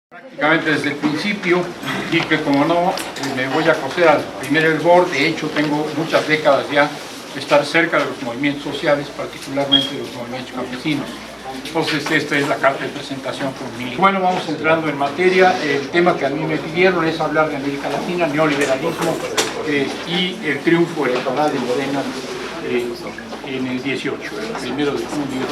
Prácticamente desde el principio, y que como no me voy a coser al primer hervor, de hecho tengo muchas décadas ya de estar cerca de los movimientos sociales, particularmente de los movimientos campesinos. Entonces esta es la carta de presentación con mi. Bueno, vamos entrando en materia. El tema que a mí me pidieron es hablar de América Latina, neoliberalismo y el triunfo electoral de Morena en el 18, el 1 de julio.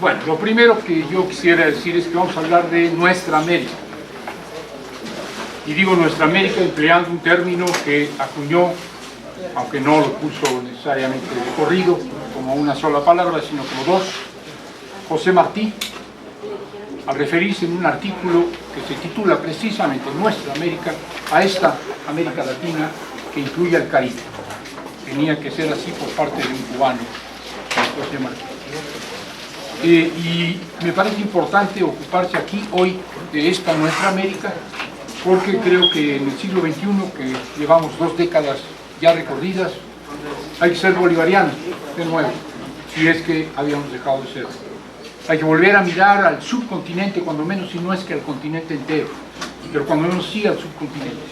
Bueno, lo primero que yo quisiera decir es que vamos a hablar de nuestra América. Y digo nuestra América empleando un término que acuñó, aunque no lo puso necesariamente de corrido, como una sola palabra, sino como dos, José Martí, al referirse en un artículo que se titula precisamente Nuestra América, a esta América Latina que incluye al Caribe. Tenía que ser así por parte de un cubano, José Martí. Y me parece importante ocuparse aquí hoy de esta Nuestra América, porque creo que en el siglo XXI, que llevamos 2 décadas ya recorridas, hay que ser bolivarianos de nuevo, si es que habíamos dejado de serlo. Hay que volver a mirar al subcontinente, cuando menos, si no es que al continente entero, pero cuando menos sí al subcontinente.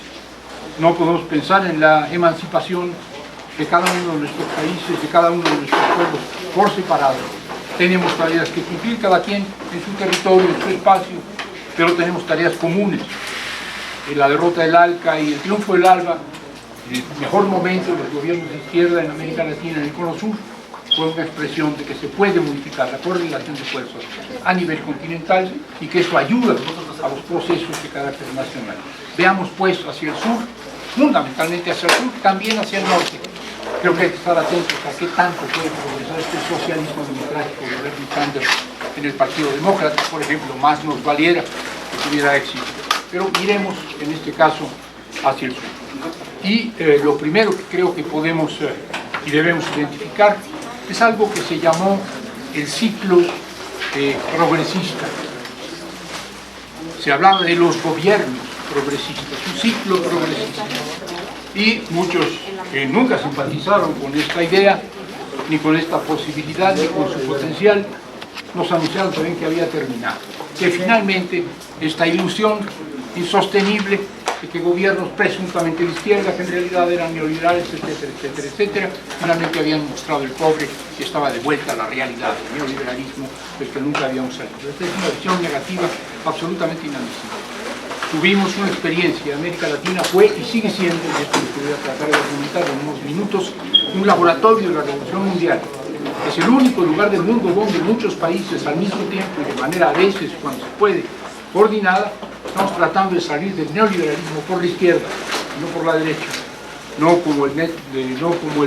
No podemos pensar en la emancipación de cada uno de nuestros países, de cada uno de nuestros pueblos, por separado. Tenemos tareas que cumplir cada quien en su territorio, en su espacio, pero tenemos tareas comunes. La derrota del ALCA y el triunfo del ALBA, el mejor momento de los gobiernos de izquierda en América Latina, en el Cono Sur, fue una expresión de que se puede modificar la correlación de fuerzas a nivel continental y que eso ayuda a los procesos de carácter nacional. Veamos pues hacia el sur, fundamentalmente hacia el sur, también hacia el norte. Creo que hay que estar atentos a qué tanto puede progresar este socialismo democrático de Bernie Sanders en el Partido Demócrata, por ejemplo, más nos valiera que tuviera éxito. Pero miremos en este caso hacia el sur. Y lo primero que creo que podemos y debemos identificar es algo que se llamó el ciclo progresista. Se hablaba de los gobiernos progresistas, un ciclo progresista. Y muchos que nunca simpatizaron con esta idea, ni con esta posibilidad, ni con su potencial, nos anunciaron también que había terminado. Que finalmente esta ilusión insostenible de que gobiernos presuntamente de izquierda, que en realidad eran neoliberales, etcétera, etcétera, etcétera, finalmente habían mostrado el cobre y estaba de vuelta a la realidad, el neoliberalismo del que nunca habíamos salido. Esta es una visión negativa absolutamente inadmisible. Tuvimos una experiencia, América Latina fue y sigue siendo, y esto lo voy a tratar de argumentar en unos minutos, un laboratorio de la Revolución Mundial. Es el único lugar del mundo donde muchos países al mismo tiempo y de manera a veces, cuando se puede, coordinada, estamos tratando de salir del neoliberalismo por la izquierda, no por la derecha. No como el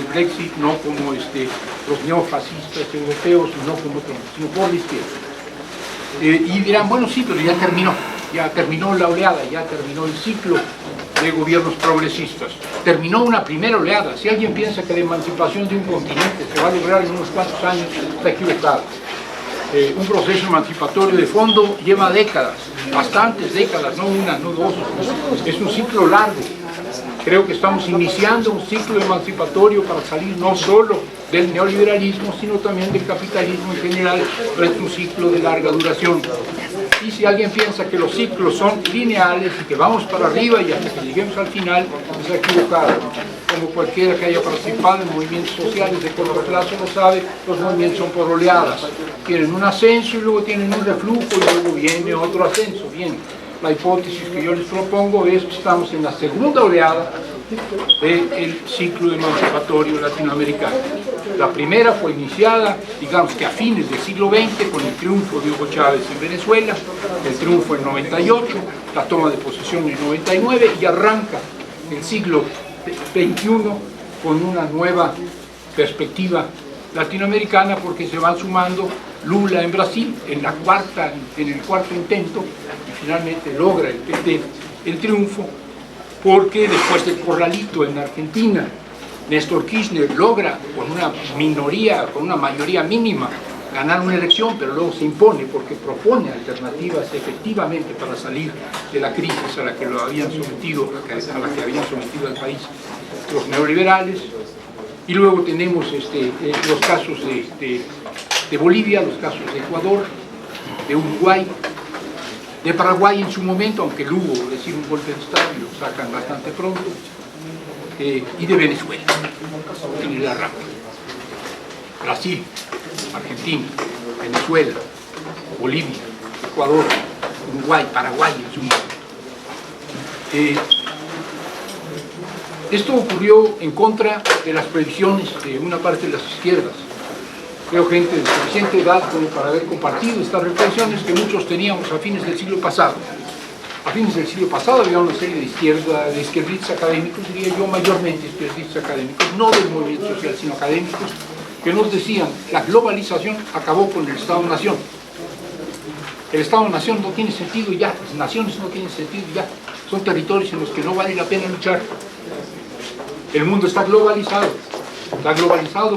Brexit, no como los neofascistas europeos, no como Trump, sino por la izquierda. Y dirán, bueno, sí, pero ya terminó la oleada, ya terminó el ciclo de gobiernos progresistas. Terminó una primera oleada. Si alguien piensa que la emancipación de un continente se va a lograr en unos cuantos años, está equivocado. Un proceso emancipatorio de fondo lleva décadas, bastantes décadas, no una, no dos. Es un ciclo largo. Creo que estamos iniciando un ciclo emancipatorio para salir no solo del neoliberalismo, sino también del capitalismo en general, pero es un ciclo de larga duración. Y si alguien piensa que los ciclos son lineales y que vamos para arriba y hasta que lleguemos al final, está equivocado. Como cualquiera que haya participado en movimientos sociales de corto plazo lo sabe, los movimientos son por oleadas. Tienen un ascenso y luego tienen un reflujo y luego viene otro ascenso. Bien, la hipótesis que yo les propongo es que estamos en la segunda oleada del ciclo emancipatorio latinoamericano. La primera fue iniciada, digamos que a fines del siglo XX, con el triunfo de Hugo Chávez en Venezuela, el triunfo en 98, la toma de posesión en 99, y arranca el siglo XXI con una nueva perspectiva latinoamericana, porque se van sumando Lula en Brasil en el cuarto intento, y finalmente logra el PT el triunfo, porque después del corralito en Argentina, Néstor Kirchner logra con una minoría, con una mayoría mínima, ganar una elección, pero luego se impone porque propone alternativas efectivamente para salir de la crisis a la que habían sometido al país los neoliberales. Y luego tenemos los casos de Bolivia, los casos de Ecuador, de Uruguay, de Paraguay en su momento, aunque Lugo recibe un golpe de Estado y lo sacan bastante pronto, y de Venezuela, en la rama. Brasil, Argentina, Venezuela, Bolivia, Ecuador, Uruguay, Paraguay en su momento. Esto ocurrió en contra de las previsiones de una parte de las izquierdas. Creo gente de suficiente edad como para haber compartido estas reflexiones que muchos teníamos a fines del siglo pasado. A fines del siglo pasado había una serie de izquierdistas académicos, diría yo mayormente izquierdistas académicos, no del movimiento social, sino académicos, que nos decían la globalización acabó con el Estado-Nación. El Estado-Nación no tiene sentido ya, las naciones no tienen sentido ya, son territorios en los que no vale la pena luchar. El mundo está globalizado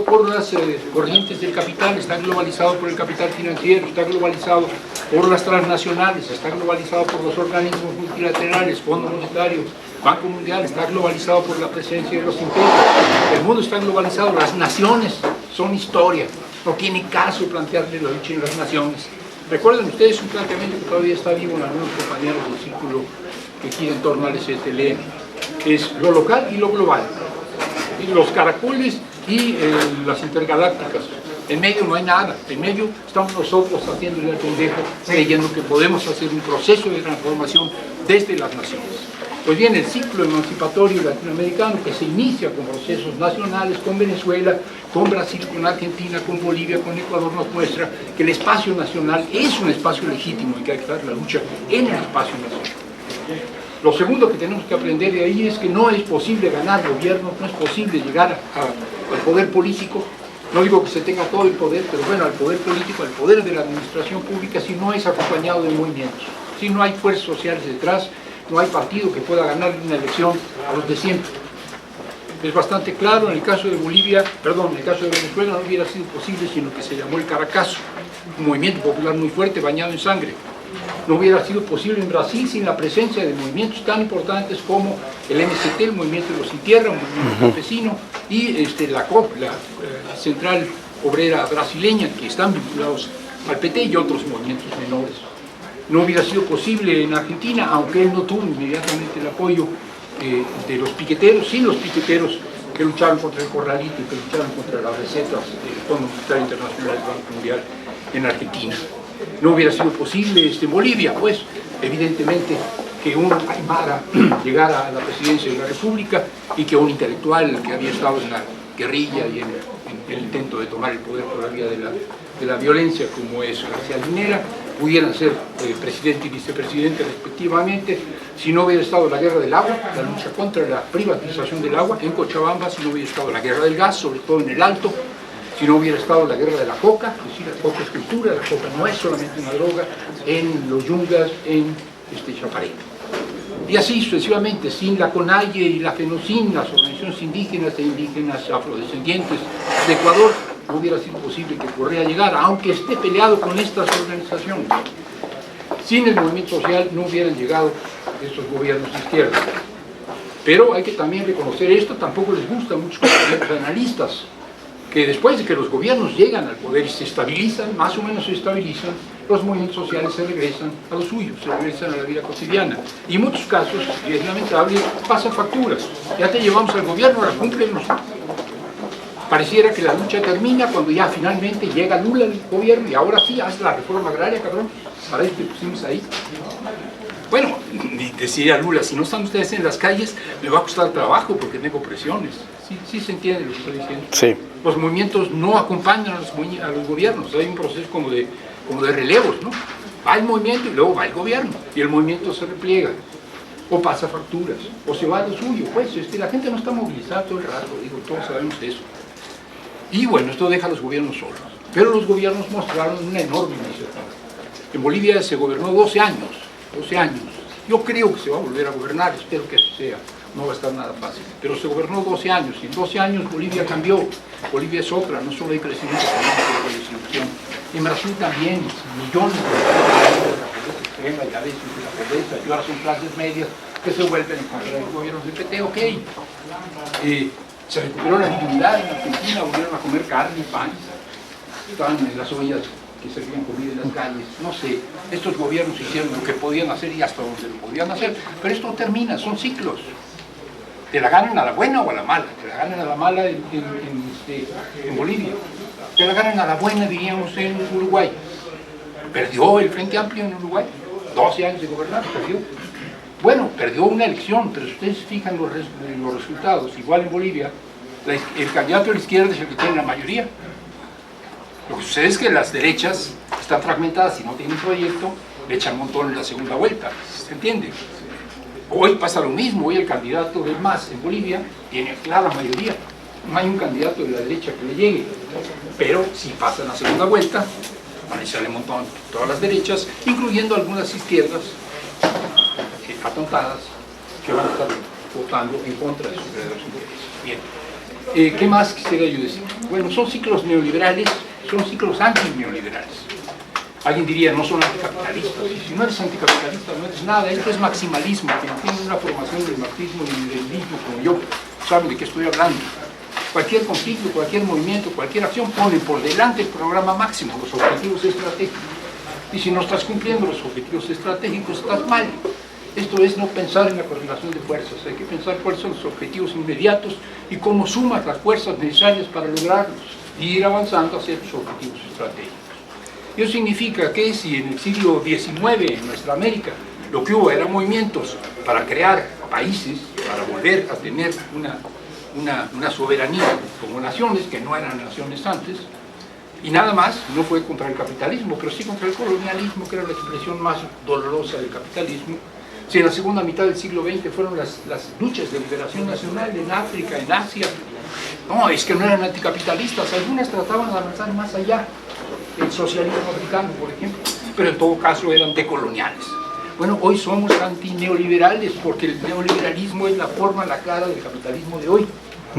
por las corrientes del capital, está globalizado por el capital financiero, está globalizado por las transnacionales, está globalizado por los organismos multilaterales, Fondo Monetario, Banco Mundial, está globalizado por la presencia de los imperios. El mundo está globalizado, las naciones son historia, no tiene caso plantearle la lucha en las naciones. Recuerden ustedes un planteamiento que todavía está vivo en algunos compañeros del círculo que gira en torno al STLN, es lo local y lo global, y los caracoles y las intergalácticas. En medio no hay nada, en medio estamos nosotros haciéndole al pendejo, creyendo que podemos hacer un proceso de transformación desde las naciones. Pues bien, el ciclo emancipatorio latinoamericano que se inicia con procesos nacionales, con Venezuela, con Brasil, con Argentina, con Bolivia, con Ecuador, nos muestra que el espacio nacional es un espacio legítimo y que hay que dar la lucha en el espacio nacional. Lo segundo que tenemos que aprender de ahí es que no es posible ganar gobierno, no es posible llegar al poder político. No digo que se tenga todo el poder, pero bueno, al poder político, al poder de la administración pública, si no es acompañado de movimientos, si no hay fuerzas sociales detrás, no hay partido que pueda ganar una elección a los de siempre. Es bastante claro, en el caso de en el caso de Venezuela no hubiera sido posible sin lo que se llamó el Caracazo, un movimiento popular muy fuerte, bañado en sangre. No hubiera sido posible en Brasil sin la presencia de movimientos tan importantes como el MST, el Movimiento de los Sin Tierra, un movimiento campesino, y la COP, la Central Obrera Brasileña, que están vinculados al PT y otros movimientos menores. No hubiera sido posible en Argentina, aunque él no tuvo inmediatamente el apoyo de los piqueteros, sin los piqueteros que lucharon contra el corralito y que lucharon contra las recetas del Fondo Monetario Internacional del Banco Mundial en Argentina. No hubiera sido posible en Bolivia, pues, evidentemente, que un aymara llegara a la presidencia de la República y que un intelectual que había estado en la guerrilla y en el intento de tomar el poder por la vía de la violencia, como es García Linera, pudieran ser presidente y vicepresidente respectivamente, si no hubiera estado la guerra del agua, la lucha contra la privatización del agua en Cochabamba, si no hubiera estado la guerra del gas, sobre todo en el Alto, si no hubiera estado la guerra de la coca, es decir, la coca es cultura, la coca no es solamente una droga, en los Yungas, en Chaparén. Y así sucesivamente, sin la CONAIE y la FENOCIN, las organizaciones indígenas e indígenas afrodescendientes de Ecuador, no hubiera sido posible que Correa llegara, aunque esté peleado con estas organizaciones. Sin el movimiento social no hubieran llegado estos gobiernos de izquierda. Pero hay que también reconocer esto, tampoco les gusta a muchos analistas, que después de que los gobiernos llegan al poder y se estabilizan, más o menos se estabilizan, los movimientos sociales se regresan a lo suyo, se regresan a la vida cotidiana. Y en muchos casos, y es lamentable, pasan facturas. Ya te llevamos al gobierno, ahora cúmplenos. Pareciera que la lucha termina cuando ya finalmente llega Lula al gobierno y ahora sí, haz la reforma agraria, cabrón, para eso te pusimos ahí. Bueno, decía Lula, si no están ustedes en las calles, me va a costar trabajo porque tengo presiones. Sí se entiende lo que estoy diciendo. Sí. Los movimientos no acompañan a los gobiernos, hay un proceso como de relevos, ¿no? Va el movimiento y luego va el gobierno, y el movimiento se repliega, o pasa facturas, o se va a lo suyo, pues la gente no está movilizada todo el rato, digo, todos sabemos eso. Y bueno, esto deja a los gobiernos solos, pero los gobiernos mostraron una enorme iniciativa. En Bolivia se gobernó 12 años, yo creo que se va a volver a gobernar, espero que así sea. No va a estar nada fácil, pero se gobernó 12 años, y en 12 años Bolivia cambió. Bolivia es otra, no solo hay crecimiento económico, hay distribución. En Brasil también, millones de pobreza extrema, ya ves, de la pobreza, y ahora son clases medias que se vuelven en contra del gobierno del PT, ok. Se recuperó la dignidad en Argentina, volvieron a comer carne y pan, estaban en las ollas que servían comida en las calles, no sé, estos gobiernos hicieron lo que podían hacer y hasta donde lo podían hacer, pero esto termina, son ciclos. Te la ganan a la buena o a la mala, te la ganan a la mala en Bolivia, te la ganan a la buena, diríamos, en Uruguay. Perdió el Frente Amplio en Uruguay, 12 años de gobernar, perdió. Bueno, perdió una elección, pero si ustedes fijan los resultados, igual en Bolivia, el candidato de la izquierda es el que tiene la mayoría. Lo que sucede es que las derechas están fragmentadas y no tienen proyecto, le echan un montón en la segunda vuelta, ¿se entiende? Hoy pasa lo mismo, hoy el candidato del MAS en Bolivia tiene clara mayoría, no hay un candidato de la derecha que le llegue, pero si pasa en la segunda vuelta, van a echarle un montón todas las derechas, incluyendo algunas izquierdas atontadas que van a estar votando en contra de sus verdaderos intereses. Bien, ¿qué más quisiera yo decir? Bueno, son ciclos neoliberales, son ciclos anti-neoliberales. Alguien diría, no son anticapitalistas, y si no eres anticapitalista no eres nada, esto es maximalismo, que no tiene una formación del marxismo ni del leninismo como yo, saben de qué estoy hablando. Cualquier conflicto, cualquier movimiento, cualquier acción pone por delante el programa máximo, los objetivos estratégicos. Y si no estás cumpliendo los objetivos estratégicos, estás mal. Esto es no pensar en la coordinación de fuerzas, hay que pensar cuáles son los objetivos inmediatos y cómo sumas las fuerzas necesarias para lograrlos y ir avanzando hacia los objetivos estratégicos. Eso significa que si en el siglo XIX en nuestra América lo que hubo eran movimientos para crear países, para volver a tener una soberanía como naciones, que no eran naciones antes, y nada más, no fue contra el capitalismo, pero sí contra el colonialismo, que era la expresión más dolorosa del capitalismo. Si en la segunda mitad del siglo XX fueron las luchas de liberación nacional en África, en Asia, no, es que no eran anticapitalistas, algunas trataban de avanzar más allá, el socialismo africano, por ejemplo, pero en todo caso eran decoloniales. Bueno, hoy somos antineoliberales porque el neoliberalismo es la forma, la cara del capitalismo de hoy.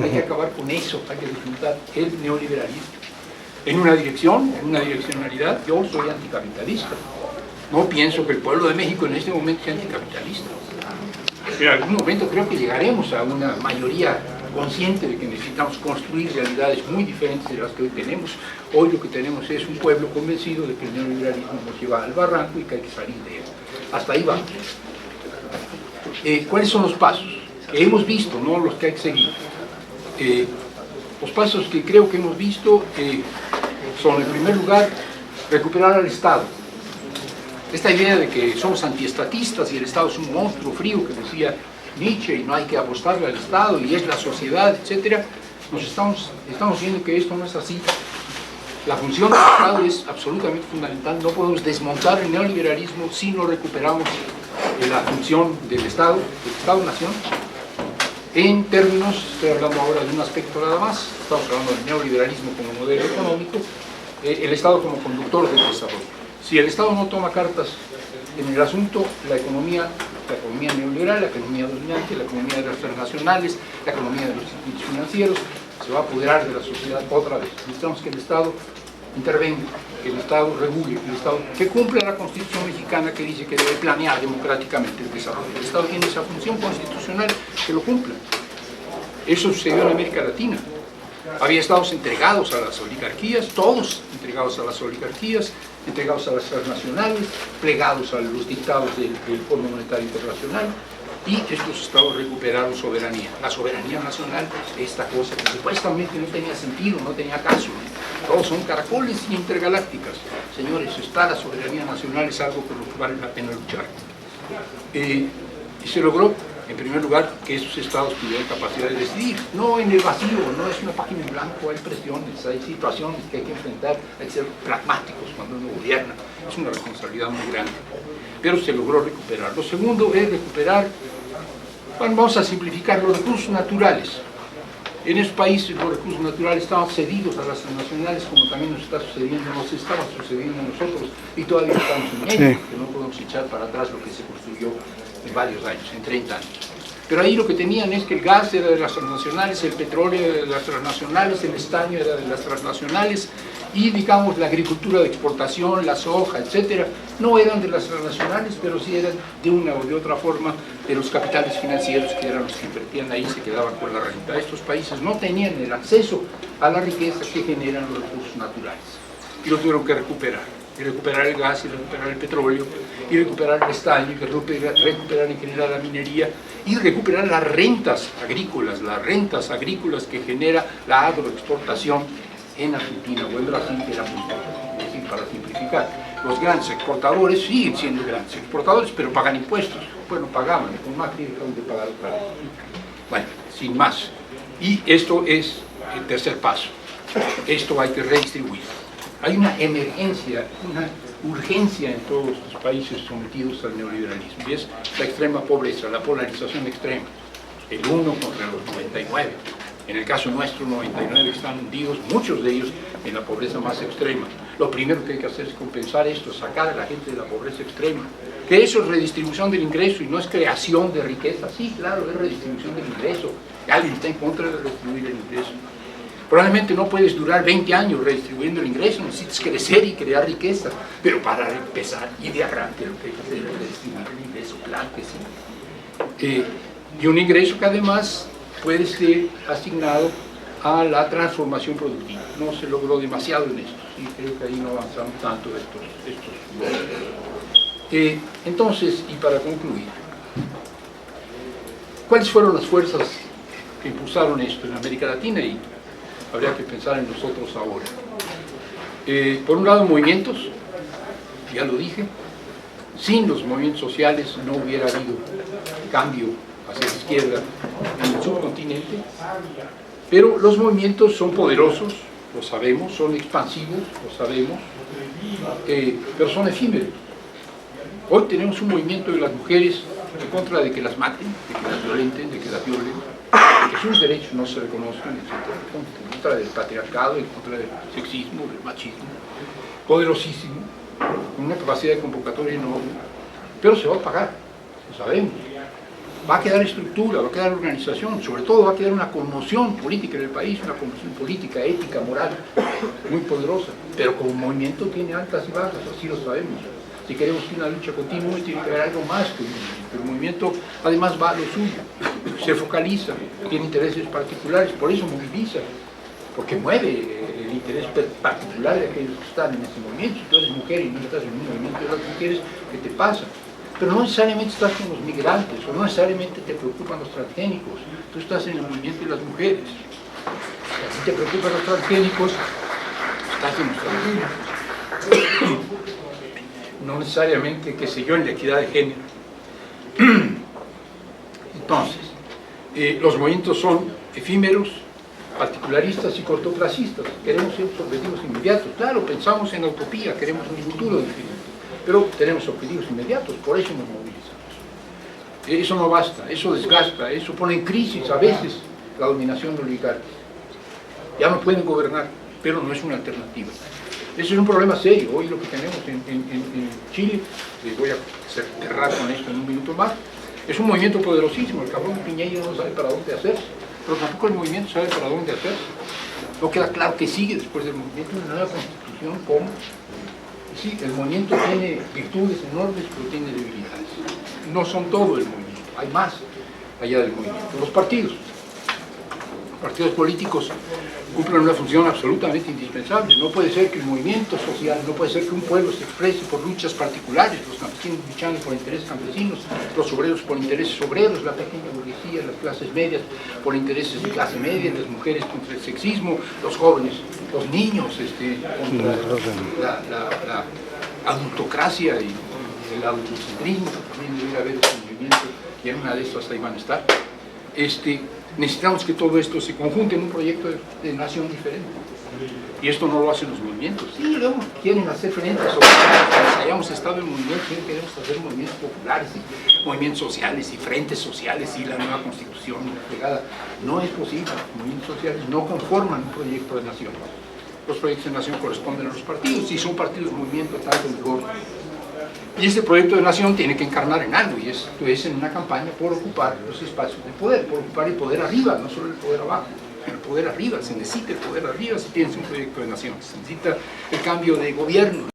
Hay que acabar con eso, hay que disfrutar el neoliberalismo. En una dirección, en una direccionalidad, yo soy anticapitalista. No pienso que el pueblo de México en este momento sea anticapitalista. En algún momento creo que llegaremos a una mayoría consciente de que necesitamos construir realidades muy diferentes de las que hoy tenemos. Hoy lo que tenemos es un pueblo convencido de que el neoliberalismo nos lleva al barranco y que hay que salir de él. Hasta ahí vamos. ¿Cuáles son los pasos que hemos visto, no los que hay que seguir? Los pasos que creo que hemos visto son, en primer lugar, recuperar al Estado. Esta idea de que somos antiestatistas y el Estado es un monstruo frío, que decía Nietzsche, y no hay que apostarle al Estado, y es la sociedad, etc., estamos viendo que esto no es así. La función del Estado es absolutamente fundamental. No podemos desmontar el neoliberalismo si no recuperamos la función del Estado-nación. En términos, estoy hablando ahora de un aspecto nada más, estamos hablando del neoliberalismo como modelo económico, el Estado como conductor del desarrollo. Si el Estado no toma cartas en el asunto, la economía neoliberal, la economía dominante, la economía de las transnacionales, la economía de los circuitos financieros, se va a apoderar de la sociedad otra vez. Necesitamos que el Estado intervenga, que el Estado regule, que el Estado que cumpla la Constitución mexicana, que dice que debe planear democráticamente el desarrollo. El Estado tiene esa función constitucional, que lo cumpla. Eso sucedió en América Latina. Había estados entregados a las oligarquías, todos entregados a las oligarquías, entregados a las transnacionales, plegados a los dictados del Fondo Monetario Internacional, y estos estados recuperaron soberanía. La soberanía nacional, esta cosa que supuestamente no tenía sentido, no tenía caso, todos son caracoles intergalácticas. Señores, está la soberanía nacional, es algo por lo que vale la pena luchar. Y se logró, en primer lugar, que esos estados tuvieran capacidad de decidir, no en el vacío, no es una página en blanco, hay presiones, hay situaciones que hay que enfrentar, hay que ser pragmáticos cuando uno gobierna, es una responsabilidad muy grande, pero se logró recuperar. Lo segundo es recuperar, bueno, vamos a simplificar, los recursos naturales. En esos países los recursos naturales estaban cedidos a las transnacionales, como también nos está sucediendo, nos estaba sucediendo a nosotros, y todavía estamos en ello, que no podemos echar para atrás lo que se construyó en varios años, en 30 años. Pero ahí lo que tenían es que el gas era de las transnacionales, el petróleo era de las transnacionales, el estaño era de las transnacionales, y digamos la agricultura de exportación, la soja, etcétera, no eran de las transnacionales, pero sí eran de una o de otra forma de los capitales financieros, que eran los que invertían ahí y se quedaban con la renta. Estos países no tenían el acceso a la riqueza que generan los recursos naturales. y lo tuvieron que recuperar. Y recuperar el gas, y recuperar el petróleo, y recuperar el estaño, y recuperar en general la minería, y recuperar las rentas agrícolas que genera la agroexportación en Argentina o en Brasil, que era muy importante. Es decir, para simplificar, los grandes exportadores siguen siendo grandes exportadores, pero pagan impuestos. Bueno, pagaban, con Macri dejaron de pagar otra vez. Bueno, sin más. Y esto es el tercer paso. Esto hay que redistribuir. Hay una emergencia, una urgencia en todos los países sometidos al neoliberalismo, y es la extrema pobreza, la polarización extrema, el 1 contra los 99. En el caso nuestro, 99 están hundidos, muchos de ellos en la pobreza más extrema. Lo primero que hay que hacer es compensar esto, sacar a la gente de la pobreza extrema, que eso es redistribución del ingreso y no es creación de riqueza. Sí, claro, es redistribución del ingreso. Alguien está en contra de redistribuir el ingreso. Probablemente no puedes durar 20 años redistribuyendo el ingreso, necesitas crecer y crear riqueza, pero para empezar y de arranque lo que hay que hacer es redistribuir el ingreso, claro que sí. Y un ingreso que además puede ser asignado a la transformación productiva. No se logró demasiado en esto, y creo que ahí no avanzamos tanto estos bloques. Entonces, y para concluir, ¿cuáles fueron las fuerzas que impulsaron esto en América Latina? Y habría que pensar en nosotros ahora. Por un lado, movimientos, ya lo dije, sin los movimientos sociales no hubiera habido cambio hacia la izquierda en el subcontinente, pero los movimientos son poderosos, lo sabemos, son expansivos, lo sabemos, pero son efímeros. Hoy tenemos un movimiento de las mujeres en contra de que las maten, de que las violenten, de que las violen, que sus derechos no se reconozcan, etc. En contra del patriarcado, en contra del sexismo, del machismo, poderosísimo, con una capacidad de convocatoria enorme, pero se va a pagar, lo sabemos. Va a quedar estructura, va a quedar organización, sobre todo va a quedar una conmoción política en el país, una conmoción política, ética, moral, muy poderosa, pero como movimiento tiene altas y bajas, así lo sabemos. Si queremos que una lucha continúe, tiene que haber algo más que un movimiento. El movimiento además va a lo suyo, se focaliza, tiene intereses particulares, por eso moviliza, porque mueve el interés particular de aquellos que están en ese movimiento. Si tú eres mujer y no estás en un movimiento de las mujeres, ¿qué te pasa? Pero no necesariamente estás con los migrantes, o no necesariamente te preocupan los transgénicos, tú estás en el movimiento de las mujeres. Si te preocupan los transgénicos, estás en los transgénicos. No necesariamente, qué sé yo, en la equidad de género. Entonces, los movimientos son efímeros, particularistas y cortoplacistas. Queremos ciertos objetivos inmediatos. Claro, pensamos en la utopía, queremos un futuro diferente, pero tenemos objetivos inmediatos, por eso nos movilizamos. Eso no basta, eso desgasta, eso pone en crisis a veces la dominación oligarca. Ya no pueden gobernar, pero no es una alternativa. Eso es un problema serio. Hoy lo que tenemos en Chile, voy a cerrar con esto en un minuto más, es un movimiento poderosísimo. El cabrón Piñeiro no sabe para dónde hacerse, pero tampoco el movimiento sabe para dónde hacerse. No queda claro que sigue después del movimiento, una nueva constitución, ¿cómo? Sí, el movimiento tiene virtudes enormes, pero tiene debilidades. No son todo el movimiento, hay más allá del movimiento. Los partidos políticos cumplen una función absolutamente indispensable. No puede ser que el movimiento social, no puede ser que un pueblo se exprese por luchas particulares, los campesinos luchando por intereses campesinos, los obreros por intereses obreros, la pequeña burguesía, las clases medias por intereses de clase media, las mujeres contra el sexismo, los jóvenes, los niños contra la adultocracia y el adultocentrismo. También debería haber un movimiento y en una de estas ahí van a estar. Necesitamos que todo esto se conjunte en un proyecto de nación diferente. Y esto no lo hacen los movimientos. Sí, luego quieren hacer frentes sociales. Hayamos estado en movimientos, queremos hacer movimientos populares, y movimientos sociales, y frentes sociales, y la nueva constitución pegada. No es posible. Los movimientos sociales no conforman un proyecto de nación. Los proyectos de nación corresponden a los partidos, y son partidos, movimientos, tanto en vigor. Y ese proyecto de nación tiene que encarnar en algo, y esto es en una campaña por ocupar los espacios de poder, por ocupar el poder arriba, no solo el poder abajo, el poder arriba. Se necesita el poder arriba si tienes un proyecto de nación, se necesita el cambio de gobierno.